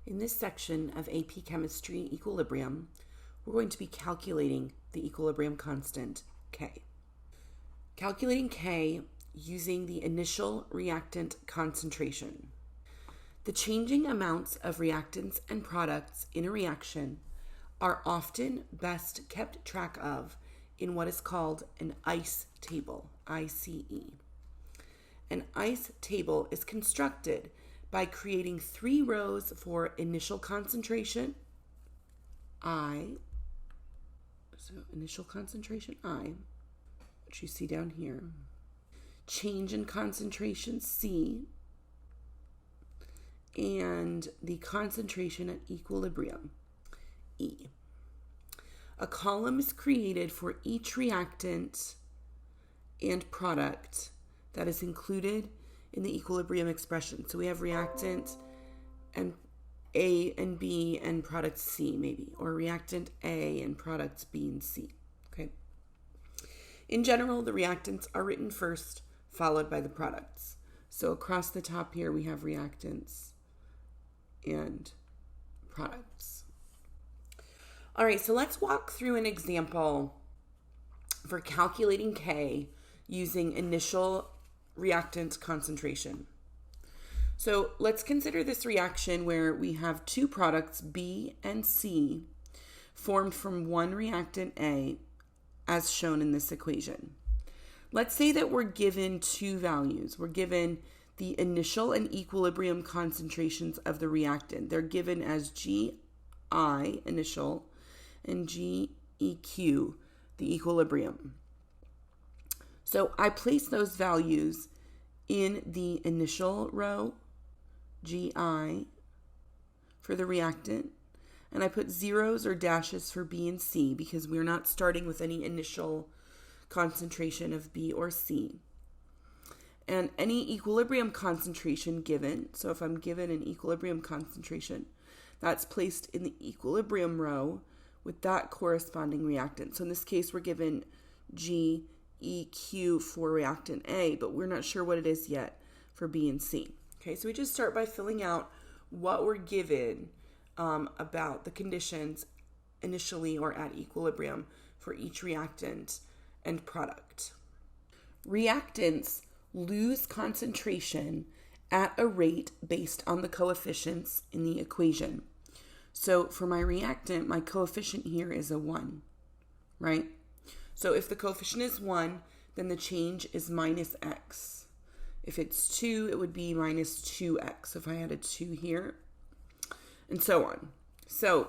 In this section of AP Chemistry Equilibrium, we're going to be calculating the equilibrium constant, K. Calculating K using the initial reactant concentration. The changing amounts of reactants and products in a reaction are often best kept track of in what is called an ICE table, ICE. An ICE table is constructed by creating 3 rows for initial concentration, I, so initial concentration I, which you see down here, change in concentration C, and the concentration at equilibrium, E. A column is created for each reactant and product that is included in the equilibrium expression. So we have reactant and A and B and product C maybe, or reactant A and products B and C, okay? In general, the reactants are written first, followed by the products. So across the top here, we have reactants and products. All right, so let's walk through an example for calculating K using initial reactant concentration. So let's consider this reaction where we have 2 products, B and C, formed from one reactant A, as shown in this equation. Let's say that we're given 2 values. We're given the initial and equilibrium concentrations of the reactant. They're given as GI, initial, and GEQ, the equilibrium. So I place those values in the initial row, GI, for the reactant, and I put zeros or dashes for B and C because we're not starting with any initial concentration of B or C. And any equilibrium concentration given, so if I'm given an equilibrium concentration, that's placed in the equilibrium row with that corresponding reactant. So in this case, we're given GEQ for reactant A, but we're not sure what it is yet for B and C. Okay, so we just start by filling out what we're given about the conditions initially or at equilibrium for each reactant and product. Reactants lose concentration at a rate based on the coefficients in the equation. So for my reactant, my coefficient here is a 1, right? So if the coefficient is 1, then the change is minus x. If it's 2, it would be minus 2x if I had a 2 here, and so on. So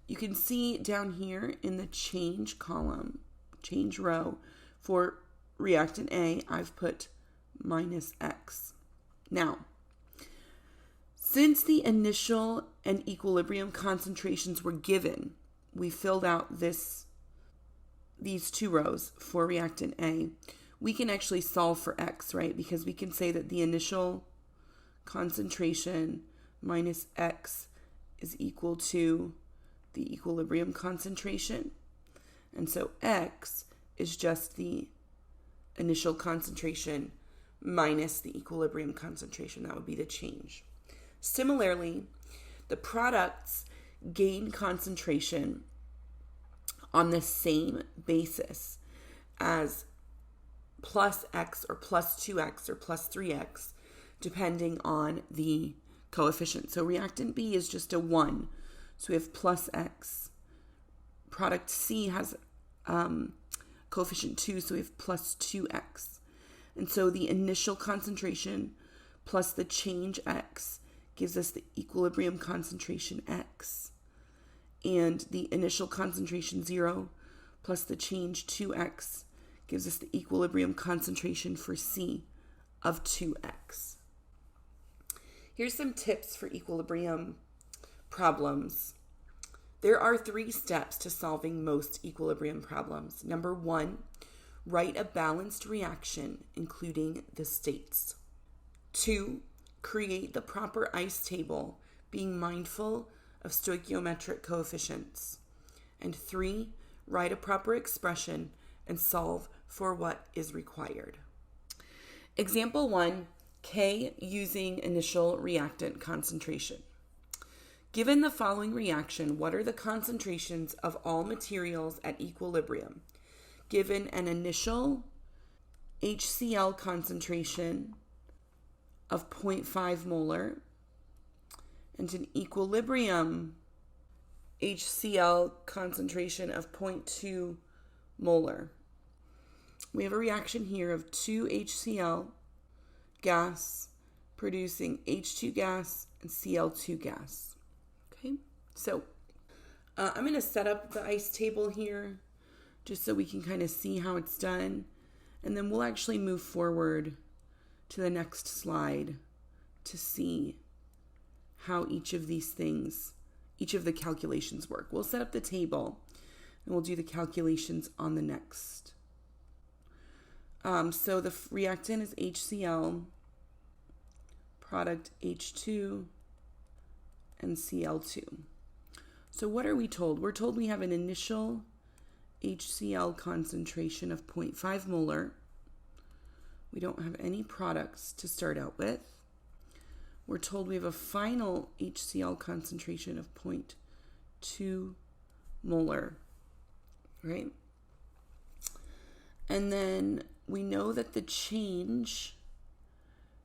you can see down here in the change column, change row, for reactant A, I've put minus x. Now, since the initial and equilibrium concentrations were given, we filled out these 2 rows for reactant A. We can actually solve for x, right? Because we can say that the initial concentration minus x is equal to the equilibrium concentration. And so x is just the initial concentration minus the equilibrium concentration. That would be the change. Similarly, the products gain concentration on the same basis as plus x or plus 2x or plus 3x, depending on the coefficient. So reactant B is just a 1, so we have plus x. Product C has coefficient 2, so we have plus 2x. And so the initial concentration plus the change x gives us the equilibrium concentration x. And the initial concentration 0 plus the change 2x gives us the equilibrium concentration for C of 2x. Here's some tips for equilibrium problems. There are 3 steps to solving most equilibrium problems. Number 1, write a balanced reaction, including the states. 2, create the proper ICE table, being mindful of stoichiometric coefficients. And 3, write a proper expression and solve for what is required. Example 1, K using initial reactant concentration. Given the following reaction, what are the concentrations of all materials at equilibrium? Given an initial HCl concentration of 0.5 molar and an equilibrium HCl concentration of 0.2 molar. We have a reaction here of 2 HCl gas producing H2 gas and Cl2 gas. Okay, so I'm going to set up the ice table here just so we can kind of see how it's done. And then we'll actually move forward to the next slide to see how each of these things, each of the calculations work. We'll set up the table and we'll do the calculations on the next. So the reactant is HCl, product H2, and Cl2. So what are we told? We're told we have an initial HCl concentration of 0.5 molar. We don't have any products to start out with. We're told we have a final HCl concentration of 0.2 molar, right? And then we know that the change,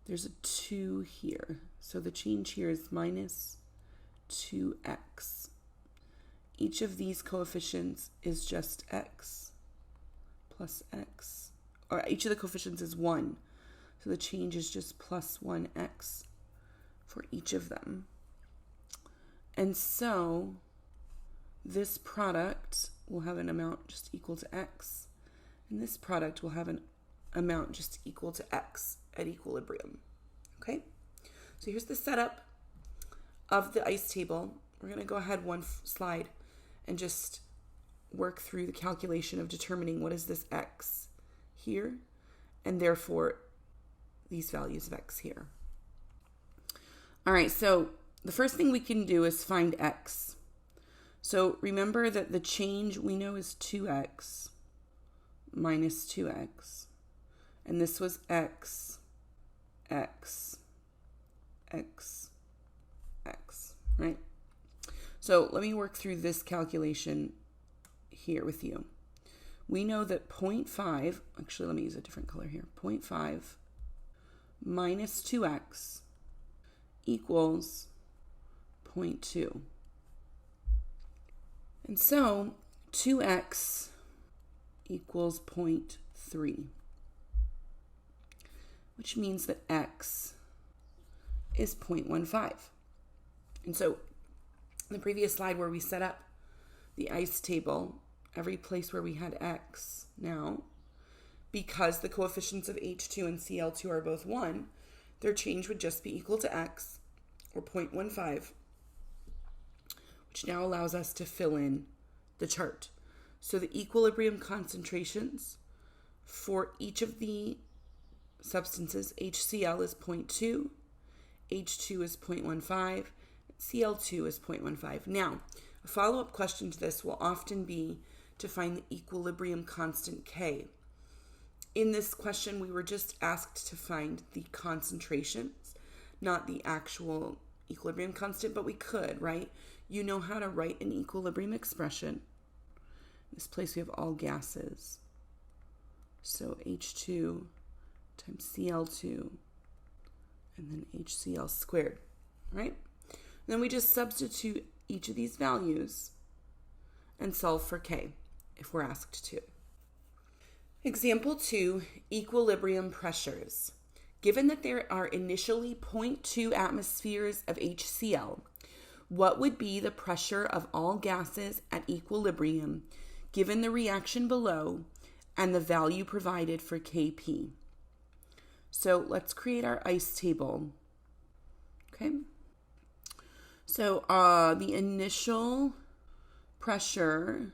there's a 2 here. So the change here is minus 2x. Each of these coefficients is just x plus x. Or each of the coefficients is 1. So the change is just plus 1x for each of them. And so this product will have an amount just equal to x. And this product will have an amount just equal to x at equilibrium. Okay? So here's the setup of the ice table. We're going to go ahead one slide and just work through the calculation of determining what is this x here, and therefore these values of x here. All right, so the first thing we can do is find x. So remember that the change we know is 2x minus 2x. And this was x, x, x, x, right? So let me work through this calculation here with you. We know that 0.5, actually let me use a different color here, 0.5 minus 2x equals 0.2. And so 2x equals 0.3, which means that x is 0.15. And so in the previous slide where we set up the ice table, every place where we had x now, because the coefficients of H2 and Cl2 are both 1, their change would just be equal to x, or 0.15, which now allows us to fill in the chart. So the equilibrium concentrations for each of the substances, HCl is 0.2, H2 is 0.15, Cl2 is 0.15. Now, a follow-up question to this will often be to find the equilibrium constant K. In this question, we were just asked to find the concentrations, not the actual equilibrium constant, but we could, right? You know how to write an equilibrium expression. In this place, we have all gases. So H2 times Cl2, and then HCl squared, right? And then we just substitute each of these values and solve for K if we're asked to. Example 2, equilibrium pressures. Given that there are initially 0.2 atmospheres of HCl, what would be the pressure of all gases at equilibrium given the reaction below and the value provided for Kp? So let's create our ice table. Okay. So the initial pressure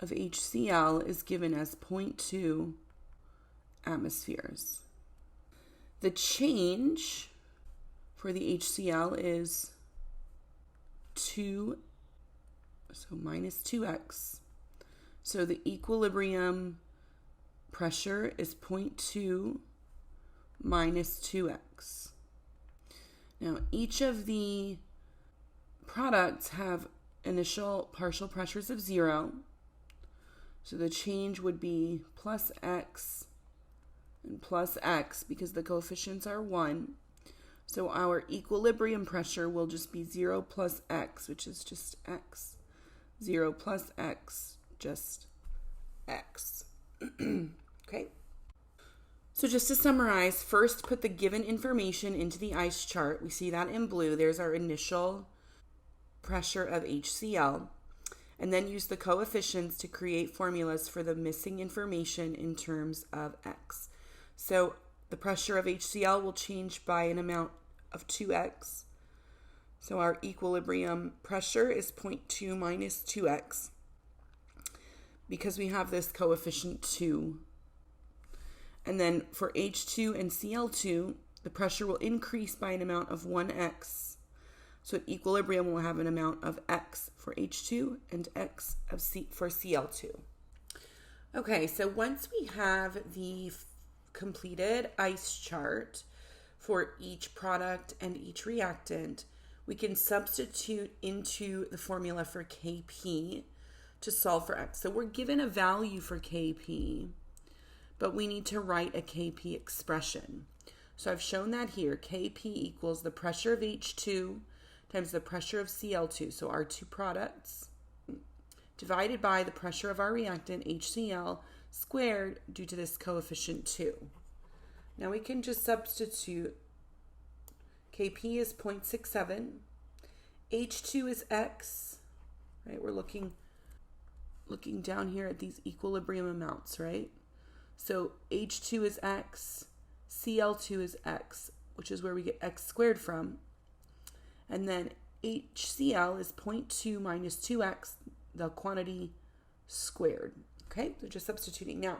of HCl is given as 0.2 atmospheres. The change for the HCl is 2, so minus 2x. So the equilibrium pressure is 0.2 minus 2x. Now, each of the products have initial partial pressures of 0. So the change would be plus x and plus x because the coefficients are 1. So our equilibrium pressure will just be 0 plus x, which is just x. 0 plus x, just x. Okay. So just to summarize, first put the given information into the ice chart. We see that in blue. There's our initial pressure of HCl. And then use the coefficients to create formulas for the missing information in terms of x. So the pressure of HCl will change by an amount of 2x. So our equilibrium pressure is 0.2 minus 2x because we have this coefficient 2. And then for H2 and Cl2, the pressure will increase by an amount of 1x. So at equilibrium, we'll have an amount of x for H2 and x for Cl2. Okay, so once we have the completed ice chart for each product and each reactant, we can substitute into the formula for Kp to solve for x. So we're given a value for Kp, but we need to write a Kp expression. So I've shown that here. Kp equals the pressure of H2 times the pressure of Cl2, so our two products, divided by the pressure of our reactant, HCl, squared due to this coefficient 2. Now we can just substitute. Kp is 0.67. H2 is x, right? We're looking down here at these equilibrium amounts, right? So H2 is x, Cl2 is x, which is where we get x squared from. And then HCl is 0.2 minus 2x, the quantity squared. Okay, so just substituting. Now,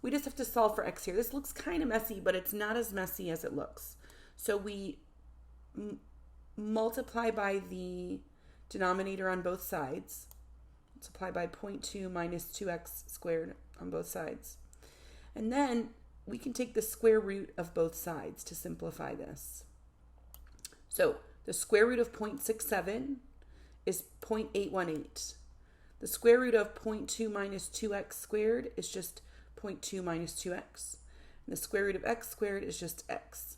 we just have to solve for x here. This looks kind of messy, but it's not as messy as it looks. So we multiply by the denominator on both sides. Multiply by 0.2 minus 2x squared on both sides. And then we can take the square root of both sides to simplify this. So the square root of 0.67 is 0.818. The square root of 0.2 minus 2x squared is just 0.2 minus 2x. And the square root of x squared is just x.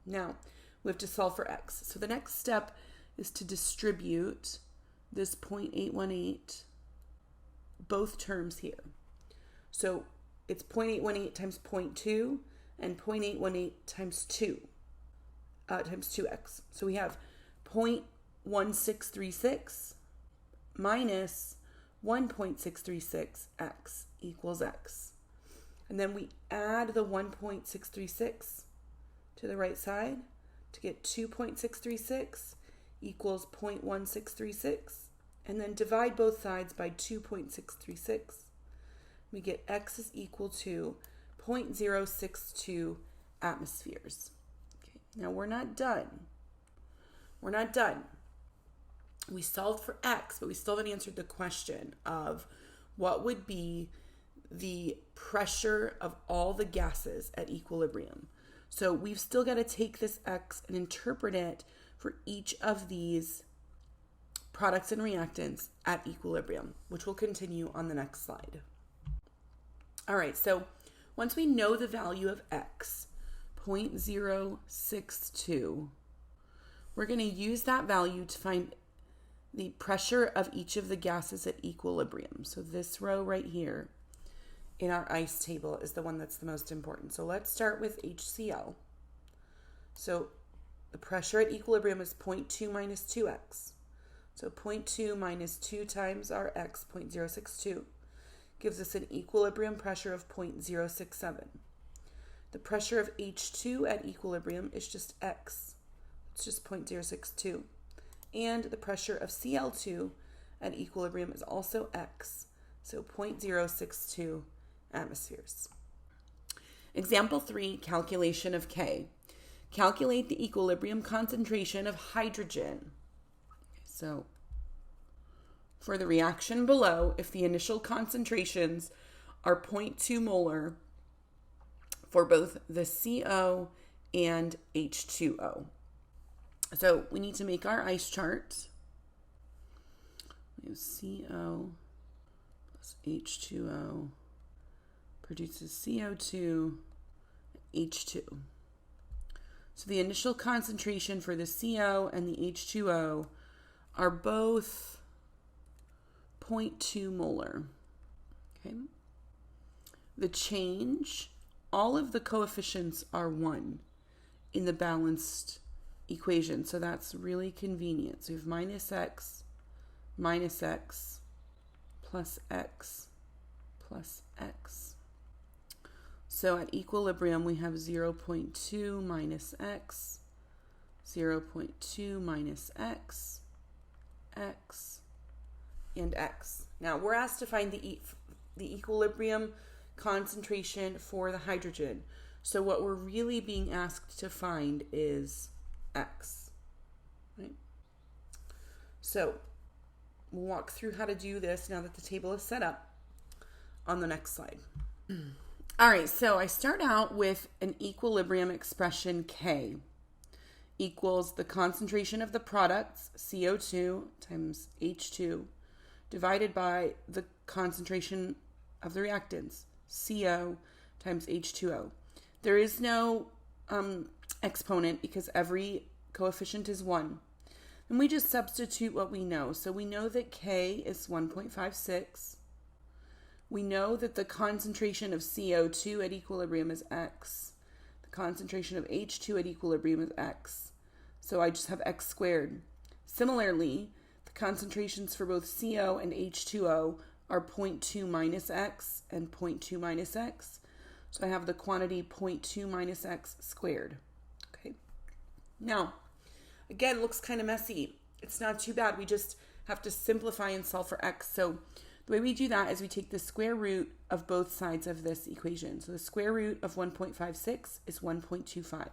Now, we have to solve for x. So the next step is to distribute this 0.818, both terms here. So it's 0.818 times 0.2 and 0.818 times 2. Times 2x. So we have 0.1636 minus 1.636x equals x. And then we add the 1.636 to the right side to get 2.636 equals 0.1636. And then divide both sides by 2.636. We get x is equal to 0.062 atmospheres. Now, we're not done. We solved for x, but we still haven't answered the question of what would be the pressure of all the gases at equilibrium. So we've still got to take this x and interpret it for each of these products and reactants at equilibrium, which will continue on the next slide. All right, so once we know the value of x, 0.062, we're going to use that value to find the pressure of each of the gases at equilibrium. So this row right here in our ice table is the one that's the most important. So let's start with HCl. So the pressure at equilibrium is 0.2 minus 2x. So 0.2 minus 2 times our x, 0.062, gives us an equilibrium pressure of 0.067. The pressure of H2 at equilibrium is just x. It's just 0.062. And the pressure of Cl2 at equilibrium is also x. So 0.062 atmospheres. Example 3, calculation of K. Calculate the equilibrium concentration of hydrogen. So for the reaction below, if the initial concentrations are 0.2 molar for both the CO and H2O. So we need to make our ice chart. We have CO plus H2O produces CO2, H2. So the initial concentration for the CO and the H2O are both 0.2 molar. Okay. The change, all of the coefficients are 1 in the balanced equation. So that's really convenient. So we have minus x plus x plus x. So at equilibrium, we have 0.2 minus x, 0.2 minus x, x, and x. Now, we're asked to find the equilibrium concentration for the hydrogen. So what we're really being asked to find is x. Right? So we'll walk through how to do this now that the table is set up on the next slide. All right, so I start out with an equilibrium expression K equals the concentration of the products, CO2 times H2, divided by the concentration of the reactants, CO times H2O. There is no exponent because every coefficient is 1. And we just substitute what we know. So we know that K is 1.56. We know that the concentration of CO2 at equilibrium is X. The concentration of H2 at equilibrium is X. So I just have X squared. Similarly, the concentrations for both CO and H2O are 0.2 minus X and 0.2 minus X. So I have the quantity 0.2 minus X squared. Okay. Now, again, it looks kind of messy. It's not too bad. We just have to simplify and solve for X. So the way we do that is we take the square root of both sides of this equation. So the square root of 1.56 is 1.25.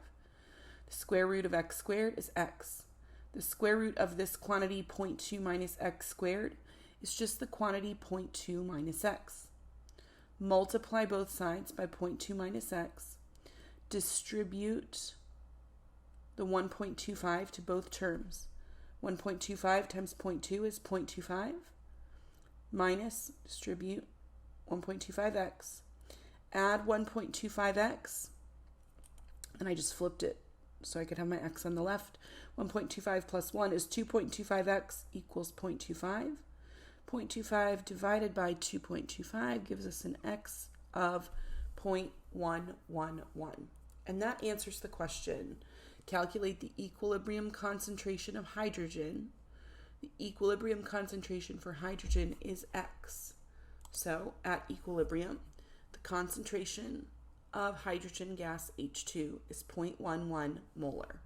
The square root of x squared is x. The square root of this quantity 0.2 minus x squared is just the quantity 0.2 minus x. Multiply both sides by 0.2 minus x. Distribute the 1.25 to both terms. 1.25 times 0.2 is 0.25. Minus, distribute 1.25x, add 1.25x, and I just flipped it so I could have my x on the left. 1.25 plus 1 is 2.25x equals 0.25. 0.25 divided by 2.25 gives us an x of 0.111. And that answers the question. Calculate the equilibrium concentration of hydrogen. The equilibrium concentration for hydrogen is X. So at equilibrium, the concentration of hydrogen gas H2 is 0.11 molar.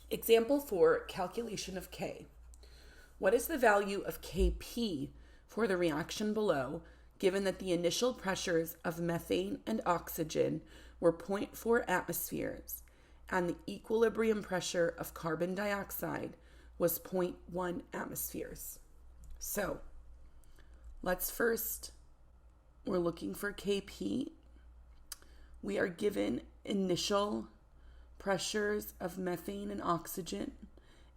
Example 4, calculation of K. What is the value of Kp for the reaction below, given that the initial pressures of methane and oxygen were 0.4 atmospheres and the equilibrium pressure of carbon dioxide was 0.1 atmospheres. So let's first, we're looking for Kp. We are given initial pressures of methane and oxygen,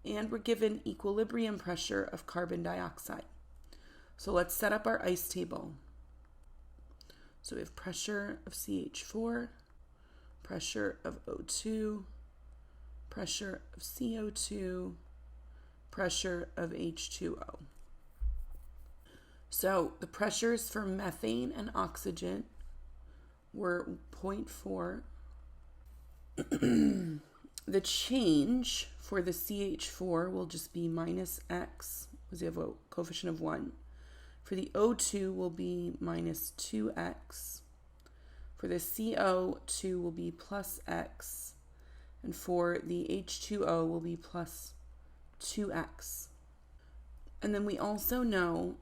and we're given equilibrium pressure of carbon dioxide. So let's set up our ice table. So we have pressure of CH4, pressure of O2, pressure of CO2, pressure of H2O. So the pressures for methane and oxygen were 0.4. The change for the CH4 will just be minus X, because we have a coefficient of 1. For the O2 will be minus 2X. For the CO2 will be plus X. And for the H2O will be plus 2x. And then we also know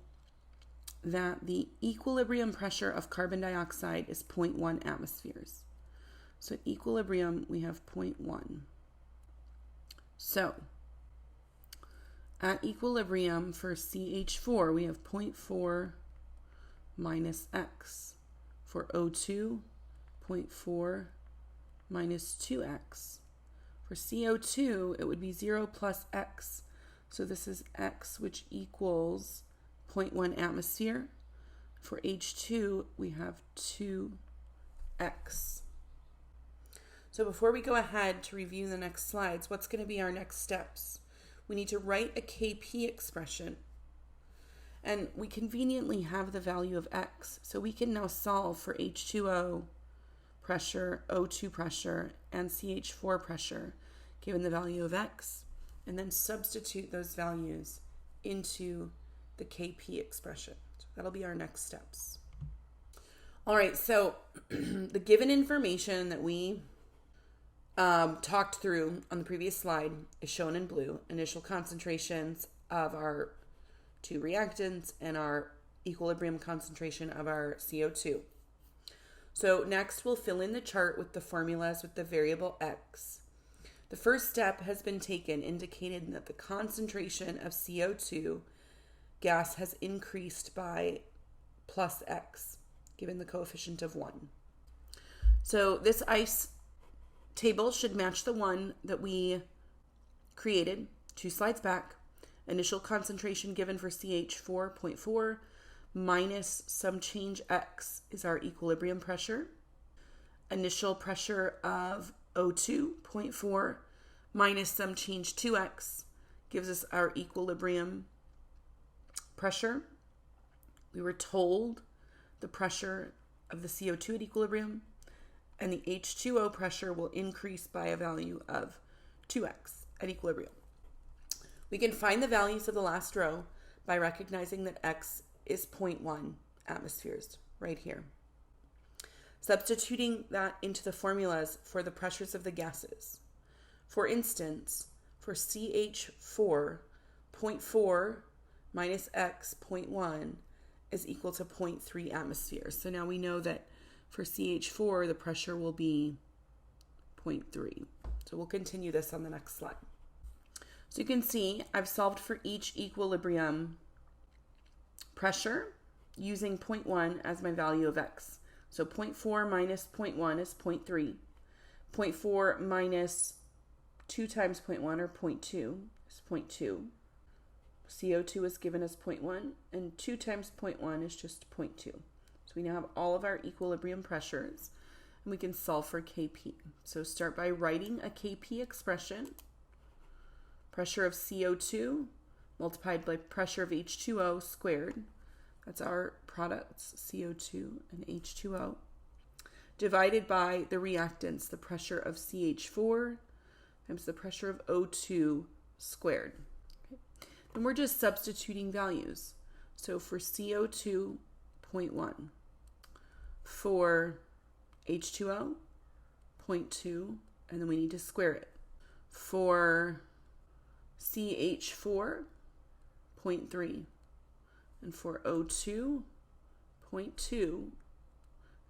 that the equilibrium pressure of carbon dioxide is 0.1 atmospheres. So at equilibrium, we have 0.1. So at equilibrium for CH4, we have 0.4 minus x. For O2, 0.4 minus 2x. For CO2, it would be 0 plus X. So this is X, which equals 0.1 atmosphere. For H2, we have 2X. So before we go ahead to review the next slides, what's going to be our next steps? We need to write a Kp expression. And we conveniently have the value of X. So we can now solve for H2O pressure, O2 pressure, and CH4 pressure, given the value of X, and then substitute those values into the Kp expression. So that'll be our next steps. All right, so the given information that we talked through on the previous slide is shown in blue. Initial concentrations of our two reactants and our equilibrium concentration of our CO2. So next we'll fill in the chart with the formulas with the variable X. The first step has been taken, indicating that the concentration of CO2 gas has increased by plus X, given the coefficient of 1. So this ICE table should match the one that we created 2 slides back. Initial concentration given for CH4.4 minus some change X is our equilibrium pressure. Initial pressure of O2.4 minus some change 2X gives us our equilibrium pressure. We were told the pressure of the CO2 at equilibrium, and the H2O pressure will increase by a value of 2X at equilibrium. We can find the values of the last row by recognizing that X is 0.1 atmospheres right here. Substituting that into the formulas for the pressures of the gases. For instance, for CH4, 0.4 minus X, 0.1, is equal to 0.3 atmospheres. So now we know that for CH4, the pressure will be 0.3. So we'll continue this on the next slide. So you can see I've solved for each equilibrium pressure using 0.1 as my value of X. So 0.4 minus 0.1 is 0.3. 0.4 minus 2 times 0.1, or 0.2, is 0.2. CO2 is given as 0.1, and 2 times 0.1 is just 0.2. So we now have all of our equilibrium pressures, and we can solve for Kp. So start by writing a Kp expression. Pressure of CO2 multiplied by pressure of H2O squared. That's our products, CO2 and H2O. Divided by the reactants, the pressure of CH4 times the pressure of O2 squared. Okay. And we're just substituting values. So for CO2, 0.1. For H2O, 0.2, and then we need to square it. For CH4, 0.3. And for O2, 0.2. And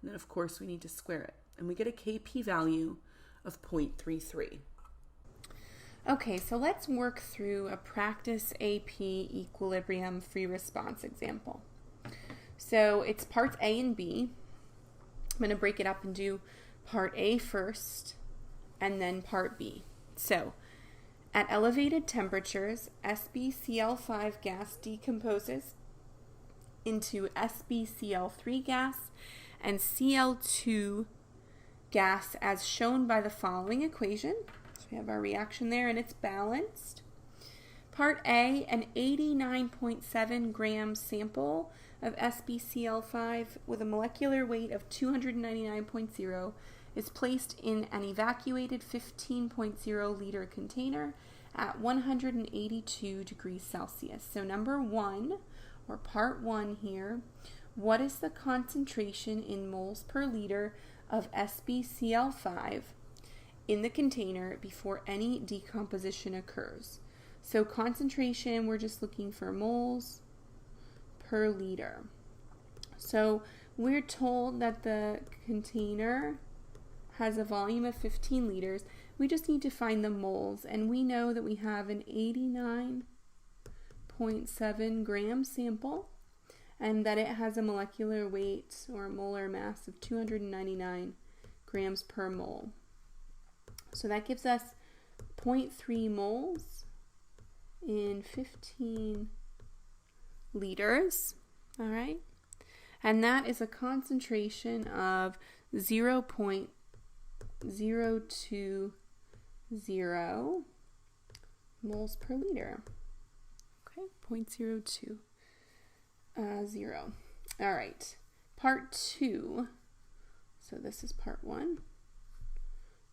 then, of course, we need to square it. And we get a Kp value of 0.33. Okay, so let's work through a practice AP equilibrium free response example. So it's parts A and B. I'm going to break it up and do part A first and then part B. So at elevated temperatures, SbCl5 gas decomposes into SbCl3 gas and Cl2 gas as shown by the following equation. So we have our reaction there and it's balanced. Part A, an 89.7 gram sample of SbCl5 with a molecular weight of 299.0 is placed in an evacuated 15.0 liter container at 182 degrees Celsius. So number 1, or part 1 here, what is the concentration in moles per liter of SbCl5 in the container before any decomposition occurs? So concentration, we're just looking for moles per liter. So we're told that the container has a volume of 15 liters. We just need to find the moles, and we know that we have an 89.7 gram sample and that it has a molecular weight or a molar mass of 299 grams per mole. So that gives us 0.3 moles in 15 liters, all right? And that is a concentration of 0.020 moles per liter. Okay, 0.020. All right, part 2. So this is part 1.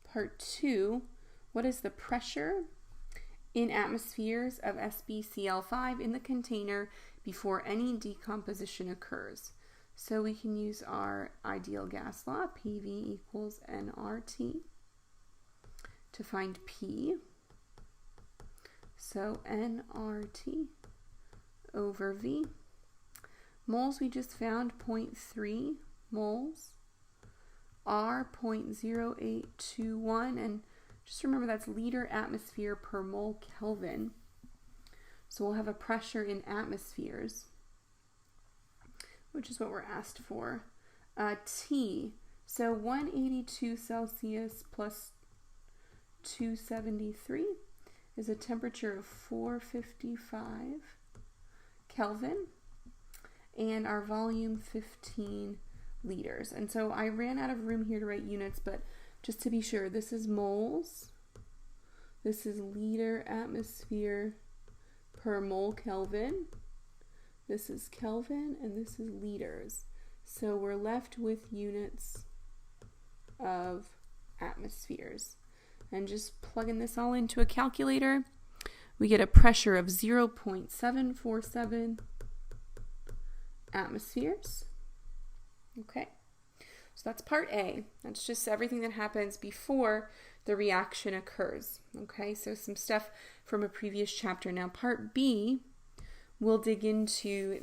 Part 2, what is the pressure in atmospheres of SbCl5 in the container before any decomposition occurs? So we can use our ideal gas law, PV equals nRT, to find P. So nRT over V. Moles we just found 0.3 moles. R 0.0821, and just remember that's liter atmosphere per mole Kelvin. So we'll have a pressure in atmospheres, which is what we're asked for. T, so 182 Celsius plus 273 is a temperature of 455 Kelvin, and our volume 15 liters. And so I ran out of room here to write units, but just to be sure, this is moles, this is liter atmosphere per mole Kelvin, this is Kelvin, and this is liters. So we're left with units of atmospheres. And just plugging this all into a calculator, we get a pressure of 0.747 atmospheres. Okay, so that's part A. That's just everything that happens before the reaction occurs. Okay, so some stuff from a previous chapter. Now part B, we'll dig into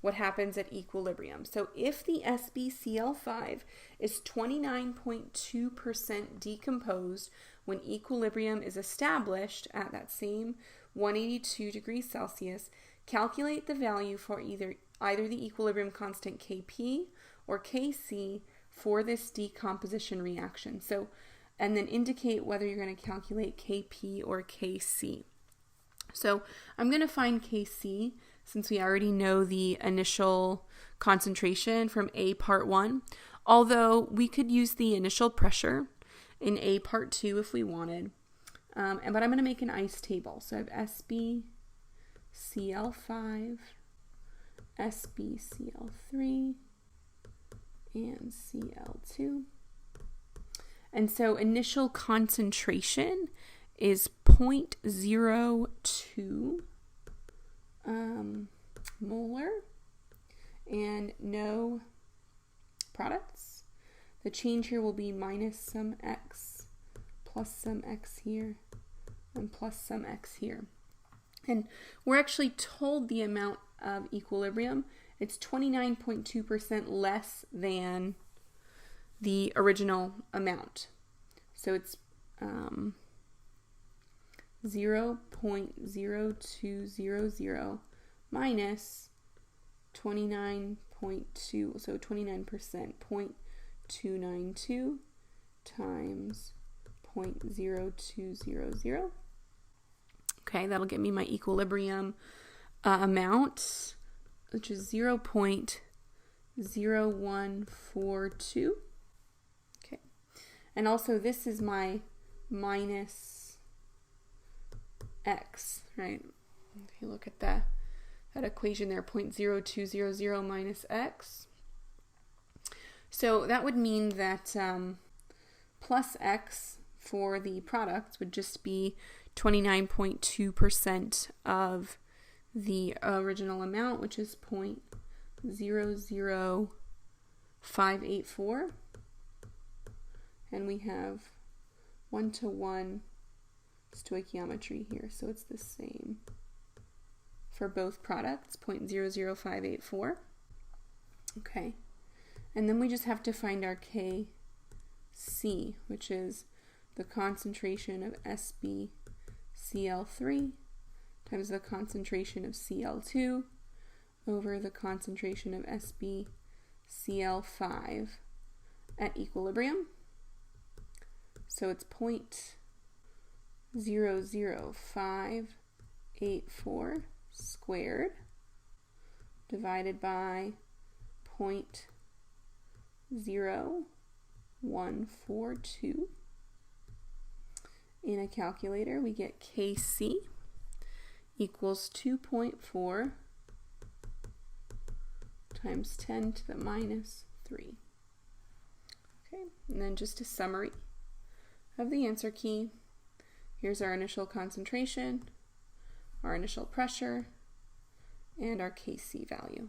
what happens at equilibrium. So if the SbCl5 is 29.2% decomposed when equilibrium is established at that same 182 degrees Celsius, calculate the value for either the equilibrium constant Kp or Kc for this decomposition reaction. So, and then indicate whether you're going to calculate Kp or Kc. So I'm going to find Kc since we already know the initial concentration from A part 1, although we could use the initial pressure in A part 2 if we wanted. But I'm going to make an ice table. So I have SbCl5, SbCl3, and Cl2. And so initial concentration is 0.02 molar and no products. The change here will be minus some x plus some x here and plus some x here. And we're actually told the amount of equilibrium. It's 29.2% less than the original amount. So it's 0.0200 minus 29.2, so 29%, 0.292 times 0.0200. Okay, that'll give me my equilibrium amount, which is 0.0142. Okay, and also this is my minus x, right? If you look at that equation there, 0.0200 minus x. So that would mean that plus x for the products would just be 29.2% of the original amount, which is 0.00584. And we have 1-to-1 stoichiometry here, so it's the same for both products, 0.00584. Okay, and then we just have to find our Kc, which is the concentration of SbCl3 times the concentration of Cl2 over the concentration of SbCl5 at equilibrium. So it's 0.00584 squared divided by 0.0142. In a calculator, we get Kc equals 2.4 times 10 to the minus 3. Okay, and then just a summary of the answer key. Here's our initial concentration, our initial pressure, and our Kc value.